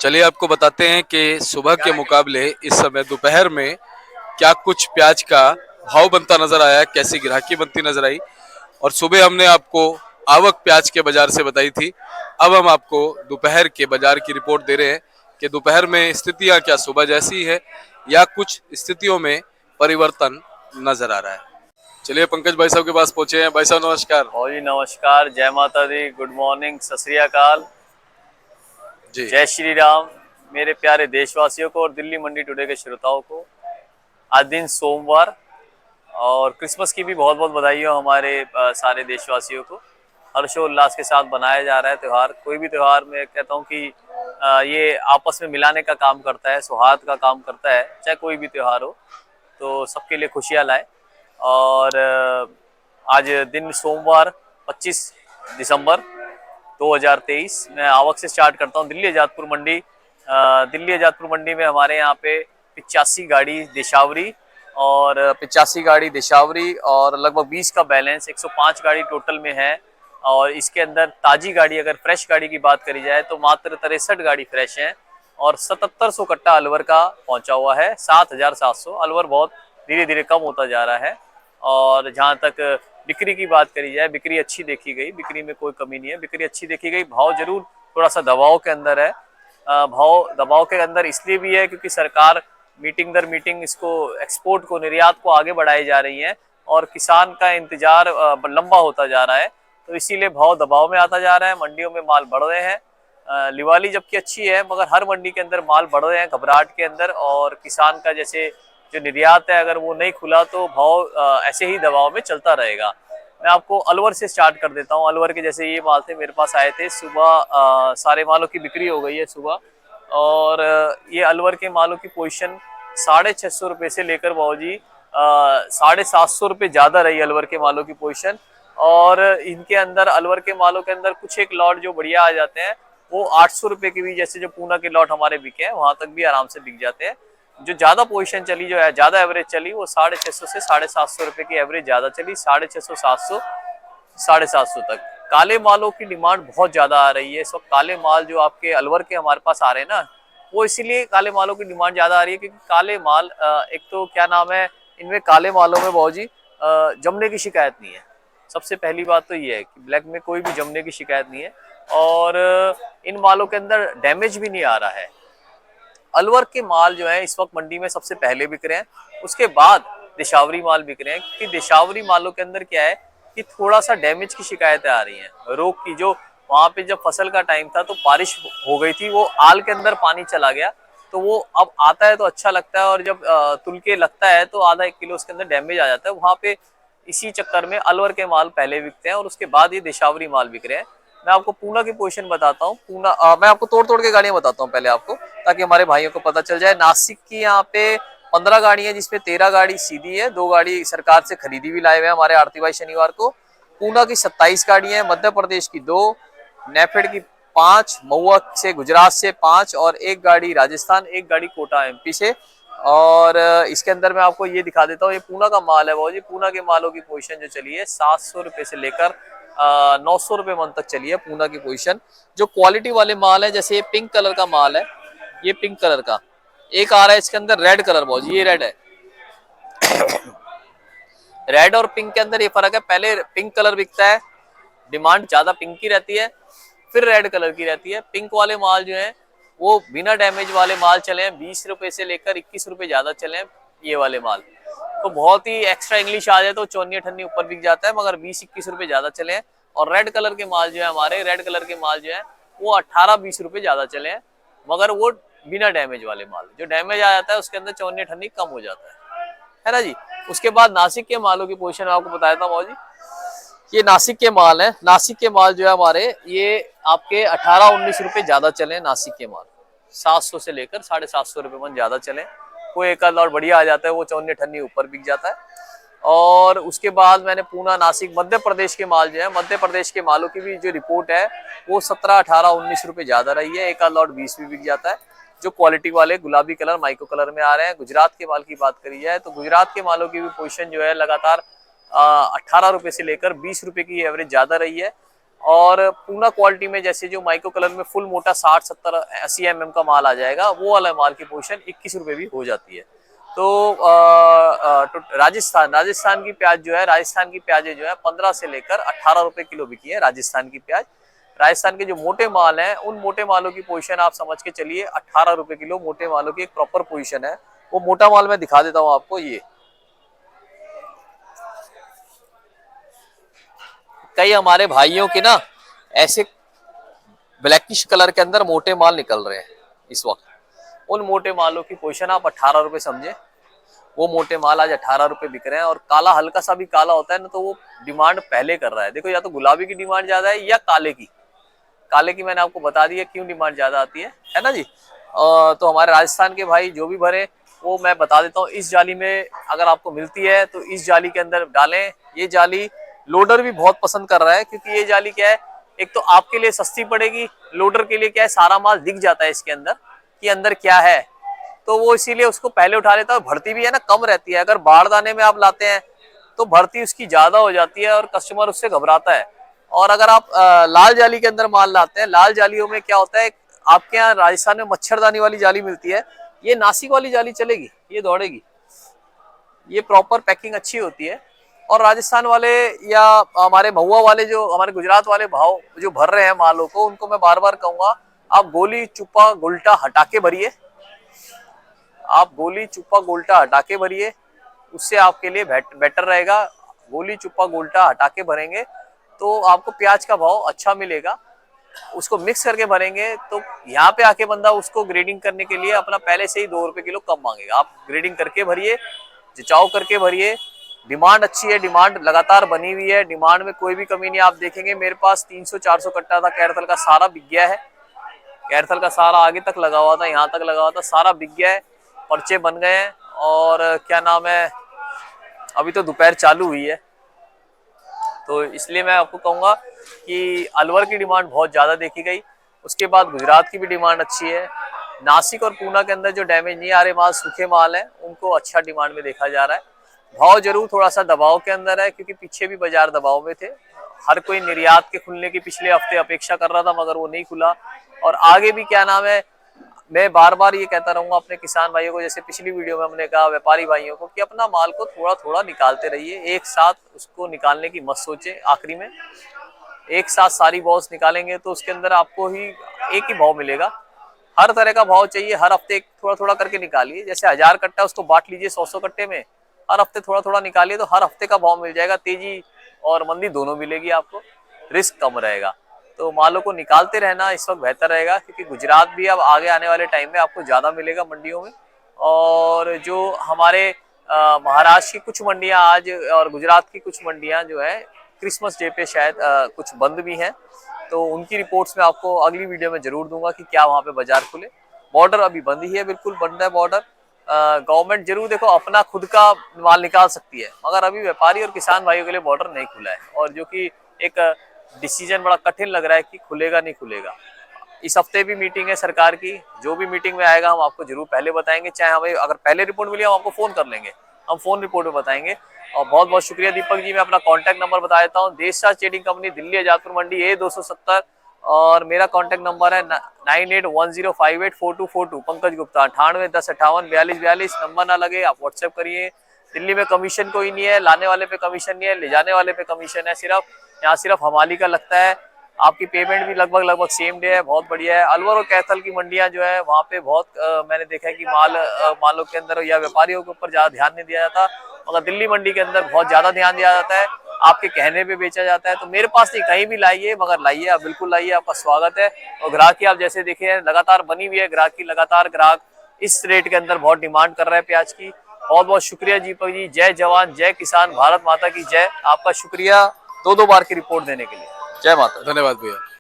चलिए आपको बताते हैं कि सुबह के मुकाबले इस समय दोपहर में क्या कुछ प्याज का भाव बनता नजर आया, कैसी ग्राहकी बनती नजर आई। और सुबह हमने आपको आवक प्याज के बाजार से बताई थी। अब हम आपको दोपहर के बाजार की रिपोर्ट दे रहे हैं कि दोपहर में स्थितियां क्या सुबह जैसी है या कुछ स्थितियों में परिवर्तन नजर आ रहा है। चलिए पंकज भाई साहब के पास पहुंचे हैं। भाई साहब नमस्कार। और जी नमस्कार, जय माता दी, गुड मॉर्निंग, सत श्री अकाल, जी जय श्री राम। मेरे प्यारे देशवासियों को और दिल्ली मंडी टुडे के श्रोताओं को आज दिन सोमवार और क्रिसमस की भी बहुत बहुत बधाई हो हमारे सारे देशवासियों को। हर्षोल्लास के साथ बनाया जा रहा है त्यौहार। कोई भी त्यौहार मैं कहता हूँ कि ये आपस में मिलाने का काम करता है, सौहार्द का काम करता है। चाहे कोई भी त्यौहार हो तो सबके लिए खुशियाँ लाए। और आज दिन सोमवार 25 दिसंबर 2023। मैं आवक से स्टार्ट करता हूँ दिल्ली आजादपुर मंडी। दिल्ली आजादपुर मंडी में हमारे यहाँ पे 85 गाड़ी देशावरी और 85 गाड़ी देशावरी और लगभग 20 का बैलेंस 105 गाड़ी टोटल में है। और इसके अंदर ताजी गाड़ी, अगर फ्रेश गाड़ी की बात करी जाए तो मात्र 63 गाड़ी फ्रेश हैं और 7700 कट्टा अलवर का पहुंचा हुआ है। 7700 अलवर बहुत धीरे धीरे कम होता जा रहा है। और जहाँ तक बिक्री की बात करी जाए, बिक्री अच्छी देखी गई, बिक्री में कोई कमी नहीं है, बिक्री अच्छी देखी गई। भाव जरूर थोड़ा सा दबाव के अंदर है। भाव दबाव के अंदर इसलिए भी है क्योंकि सरकार मीटिंग दर मीटिंग इसको एक्सपोर्ट को, निर्यात को आगे बढ़ाई जा रही है और किसान का इंतजार लंबा होता जा रहा है, तो इसीलिए भाव दबाव में आता जा रहा है। मंडियों में माल बढ़ रहे हैं। लिवाली जबकि अच्छी है मगर हर मंडी के अंदर माल बढ़ रहे हैं घबराहट के अंदर। और किसान का जैसे जो निर्यात है, अगर वो नहीं खुला तो भाव ऐसे ही दबाव में चलता रहेगा। मैं आपको अलवर से स्टार्ट कर देता हूँ। अलवर के जैसे ये माल थे मेरे पास आए थे सुबह। सारे मालों की बिक्री हो गई है सुबह। और ये अलवर के मालों की पोजीशन 650 रुपये से लेकर भाजी 750 रुपये ज्यादा रही अलवर के मालों की पोजीशन। और इनके अंदर अलवर के मालों के अंदर कुछ एक लॉट जो बढ़िया आ जाते हैं वो 800 रुपये के भी, जैसे जो पूना के लॉट हमारे बिके हैं वहां तक भी आराम से बिक जाते हैं। जो ज्यादा पोजीशन चली, जो है ज्यादा एवरेज चली, वो 650 से 750 रुपये की एवरेज ज्यादा चली। 650, 700, 750 तक। काले मालों की डिमांड बहुत ज्यादा आ रही है इस वक्त। काले माल जो आपके अलवर के हमारे पास आ रहे हैं ना, वो इसीलिए काले मालों की डिमांड ज्यादा आ रही है क्योंकि काले माल एक तो क्या नाम है, इनमें काले मालों में भाजी जमने की शिकायत नहीं है। सबसे पहली बात तो ये है कि ब्लैक में कोई भी जमने की शिकायत नहीं है। और इन मालों के अंदर डैमेज भी नहीं आ रहा है। अलवर के माल जो है इस वक्त मंडी में सबसे पहले बिक रहे हैं, उसके बाद देशावरी माल बिक रहे हैं। क्योंकि देशावरी मालों के अंदर क्या है कि थोड़ा सा डैमेज की शिकायतें आ रही हैं। रोग की, जो वहां पे जब फसल का टाइम था तो बारिश हो गई थी, वो आल के अंदर पानी चला गया, तो वो अब आता है तो अच्छा लगता है और जब तुल के लगता है तो आधा 1 किलो उसके अंदर डैमेज आ जाता है वहां पे। इसी चक्कर में अलवर के माल पहले बिकते हैं और उसके बाद ये देशावरी माल बिक रहे हैं। मैं आपको पूना की पोजीशन बताता हूँ। पूना मैं आपको तोड़ तोड़ के गाड़ियां बताता हूँ पहले आपको, ताकि हमारे भाइयों को पता चल जाए। नासिक की यहाँ पे 15 गाड़ी है जिसमें 13 गाड़ी सीधी है, 2 गाड़ी सरकार से खरीदी भी लाए हुए हैं हमारे आरती भाई शनिवार को। पूना की 27 गाड़ियां हैं, मध्य प्रदेश की 2, नेफेड की 5, महुआ से गुजरात से 5 और 1 गाड़ी राजस्थान, 1 गाड़ी कोटा एमपी से। और इसके अंदर मैं आपको ये दिखा देता हूँ, ये पूना का माल है। वो जी पूना के मालों की पोजीशन जो चली है 700 रुपये से लेकर 900 रुपये मन तक चली है पूना की पोजीशन। जो क्वालिटी वाले माल है, जैसे ये पिंक कलर का माल है, ये पिंक कलर का एक आ रहा है, इसके अंदर रेड कलर बहुत, ये रेड है। रेड और पिंक के अंदर ये फर्क है, पहले पिंक कलर बिकता है, डिमांड ज्यादा पिंक की रहती है, फिर रेड कलर की रहती है। पिंक वाले माल जो है वो बिना डैमेज वाले माल चले हैं 20 रुपए से लेकर 21 रुपए ज्यादा चले हैं ये वाले माल। तो बहुत ही एक्स्ट्रा इंग्लिश आ जाए तो 54-58 ऊपर बिक जाता है, मगर 20-21 रुपए ज्यादा चले हैं। और रेड कलर के माल जो है, हमारे रेड कलर के माल जो है वो 18-20 रुपए ज्यादा चले हैं, मगर वो बिना डैमेज वाले माल। जो डैमेज आ जाता है उसके अंदर 54-58 कम हो जाता है ना जी। उसके बाद नासिक के मालों की पोजीशन आपको बताया था जी। ये नासिक के माल है। नासिक के माल जो है हमारे, ये आपके 18-19 रुपए ज्यादा चले। नासिक के माल 700 से लेकर 750 रुपए मन ज्यादा चले। कोई एक आध और बढ़िया आ जाता है, वो 54-58 ऊपर बिक जाता है। और उसके बाद मैंने पूना, नासिक, मध्य प्रदेश के माल जो है, मध्य प्रदेश के मालों की भी जो रिपोर्ट है वो 17-18-19 रुपए ज्यादा रही है। एक आध लॉट 20 भी बिक जाता है, जो क्वालिटी वाले गुलाबी कलर, माइक्रो कलर में आ रहे हैं। गुजरात के माल की बात करी जाए तो गुजरात के मालों की भी पोजीशन जो है लगातार 18 रुपए से लेकर 20 रुपए की एवरेज ज्यादा रही है। और पूना क्वालिटी में जैसे जो माइक्रो कलर में फुल मोटा 60-70-80 का माल आ जाएगा, वो वाला माल की पोजीशन 21 रुपए भी हो जाती है। तो तो राजस्थान की प्याज जो है, राजस्थान की प्याजें जो है 15 से लेकर 18 रुपए किलो बिकी है राजस्थान की प्याज। राजस्थान के जो मोटे माल हैं, उन मोटे मालों की पोजीशन आप समझ के चलिए 18 रुपए किलो मोटे मालों की एक प्रॉपर पोजीशन है। वो मोटा माल मैं दिखा देता हूँ आपको। ये कई हमारे भाइयों के ना ऐसे ब्लैकिश कलर के अंदर मोटे माल निकल रहे हैं इस वक्त। उन मोटे मालों की पोजीशन आप 18 रुपए समझे। वो मोटे माल आज 18 रुपए बिक रहे हैं। और काला हल्का सा भी काला होता है ना, तो वो डिमांड पहले कर रहा है। देखो, या तो गुलाबी की डिमांड ज्यादा है या काले की। काले की मैंने आपको बता दी है क्यों डिमांड ज्यादा आती है ना जी। तो हमारे राजस्थान के भाई जो भी भरे, वो मैं बता देता हूँ। इस जाली में अगर आपको मिलती है तो इस जाली के अंदर डालें। ये जाली लोडर भी बहुत पसंद कर रहा है, क्योंकि ये जाली क्या है, एक तो आपके लिए सस्ती पड़ेगी, लोडर के लिए क्या है, सारा माल दिख जाता है इसके अंदर कि अंदर क्या है, तो वो इसीलिए उसको पहले उठा लेता है। भर्ती भी है ना कम रहती है। अगर बारदाने में आप लाते हैं तो भर्ती उसकी ज्यादा हो जाती है और कस्टमर उससे घबराता है। और अगर आप लाल जाली के अंदर माल लाते हैं, लाल जालियों में क्या होता है, आपके यहाँ राजस्थान में मच्छरदानी वाली जाली मिलती है, ये नासिक वाली जाली चलेगी, ये दौड़ेगी, ये प्रॉपर पैकिंग अच्छी होती है। और राजस्थान वाले या हमारे महुआ वाले, जो हमारे गुजरात वाले भाव जो भर रहे हैं मालों को, उनको मैं बार बार कहूंगा, आप गोली चुप्पा गुल्टा हटा के भरिए। आप गोली चुप्पा गोल्टा हटा के भरिए, उससे आपके लिए बेटर रहेगा। गोली चुप्पा गोल्टा हटा के भरेंगे तो आपको प्याज का भाव अच्छा मिलेगा। उसको मिक्स करके भरेंगे तो यहाँ पे आके बंदा उसको ग्रेडिंग करने के लिए अपना पहले से ही 2 रुपए किलो कम मांगेगा। आप ग्रेडिंग करके भरिए, जचाव करके भरिए। डिमांड अच्छी है, डिमांड लगातार बनी हुई है, डिमांड में कोई भी कमी नहीं। आप देखेंगे मेरे पास 300-400 कट्टा था कैरथल का, सारा बिक गया है। कैरथल का सारा आगे तक लगा हुआ था, यहाँ तक लगा हुआ था, सारा बिक गया है, पर्चे बन गए हैं। और क्या नाम है, अभी तो दोपहर चालू हुई है, तो इसलिए मैं आपको कहूंगा कि अलवर की डिमांड बहुत ज्यादा देखी गई। उसके बाद गुजरात की भी डिमांड अच्छी है। नासिक और पूना के अंदर जो डैमेज नहीं आ रहे माल, सूखे माल हैं, उनको अच्छा डिमांड में देखा जा रहा है। भाव जरूर थोड़ा सा दबाव के अंदर है, क्योंकि पीछे भी बाजार दबाव में थे। हर कोई निर्यात के खुलने की पिछले हफ्ते अपेक्षा कर रहा था, मगर वो नहीं खुला। और आगे भी क्या नाम है, मैं बार बार ये कहता रहूंगा अपने किसान भाइयों को, जैसे पिछली वीडियो में हमने कहा व्यापारी भाइयों को, कि अपना माल को थोड़ा थोड़ा निकालते रहिए। एक साथ उसको निकालने की मत सोचे। आखिरी में एक साथ सारी बॉल्स निकालेंगे तो उसके अंदर आपको ही एक ही भाव मिलेगा। हर तरह का भाव चाहिए, हर हफ्ते थोड़ा थोड़ा करके निकालिए। जैसे 1000 कट्टा उसको बांट लीजिए 100-100 कट्टे में, हर हफ्ते थोड़ा थोड़ा निकालिए, तो हर हफ्ते का भाव मिल जाएगा। तेजी और मंदी दोनों मिलेगी आपको, रिस्क कम रहेगा। तो मालों को निकालते रहना इस वक्त बेहतर रहेगा, क्योंकि गुजरात भी अब आगे आने वाले टाइम में आपको ज्यादा मिलेगा मंडियों में। और जो हमारे महाराष्ट्र की कुछ मंडियां आज और गुजरात की कुछ मंडियां जो है क्रिसमस डे पे शायद कुछ बंद भी हैं, तो उनकी रिपोर्ट्स में आपको अगली वीडियो में जरूर दूंगा कि क्या वहां पे बाजार खुले। बॉर्डर अभी बंद ही है, बिल्कुल बंद है बॉर्डर। गवर्नमेंट जरूर देखो अपना खुद का माल निकाल सकती है, मगर अभी व्यापारी और किसान भाइयों के लिए बॉर्डर नहीं खुला है, और जो कि एक डिसीजन बड़ा कठिन लग रहा है कि खुलेगा नहीं खुलेगा। इस हफ्ते भी मीटिंग है सरकार की, जो भी मीटिंग में आएगा हम आपको जरूर पहले बताएंगे। चाहे हमें अगर पहले रिपोर्ट मिली हम आपको फोन कर लेंगे, हम फोन रिपोर्ट में बताएंगे। और बहुत बहुत शुक्रिया दीपक जी। मैं अपना कॉन्टैक्ट नंबर बता देता हूँ, देशराज ट्रेडिंग कंपनी, दिल्ली आजादपुर मंडी, A270। और मेरा कॉन्टैक्ट नंबर है 9810584242। पंकज गुप्ता, 9810584242। नंबर ना लगे आप व्हाट्सएप करिए। दिल्ली में कमीशन कोई नहीं है, लाने वाले पे कमीशन नहीं है, ले जाने वाले पे कमीशन है सिर्फ। यहाँ सिर्फ हमाली का लगता है। आपकी पेमेंट भी लगभग सेम डे है, बहुत बढ़िया है। अलवर और कैथल की मंडियां जो है वहाँ पे बहुत मैंने देखा है कि मालों के अंदर या व्यापारियों के ऊपर ज्यादा ध्यान नहीं दिया जाता, मगर दिल्ली मंडी के अंदर बहुत ज्यादा ध्यान दिया जाता है। आपके कहने पे बेचा जाता है, तो मेरे पास नहीं, कहीं भी लाइए, मगर लाइए, आप बिल्कुल लाइए, आपका स्वागत है। और ग्राहकी आप जैसे देखे लगातार बनी हुई है, ग्राहकी लगातार, ग्राहक इस रेट के अंदर बहुत डिमांड कर रहा है प्याज की। बहुत बहुत शुक्रिया दीपक जी। जय जवान जय किसान, भारत माता की जय। आपका शुक्रिया 2-2 बार की रिपोर्ट देने के लिए। जय माता। धन्यवाद भैया।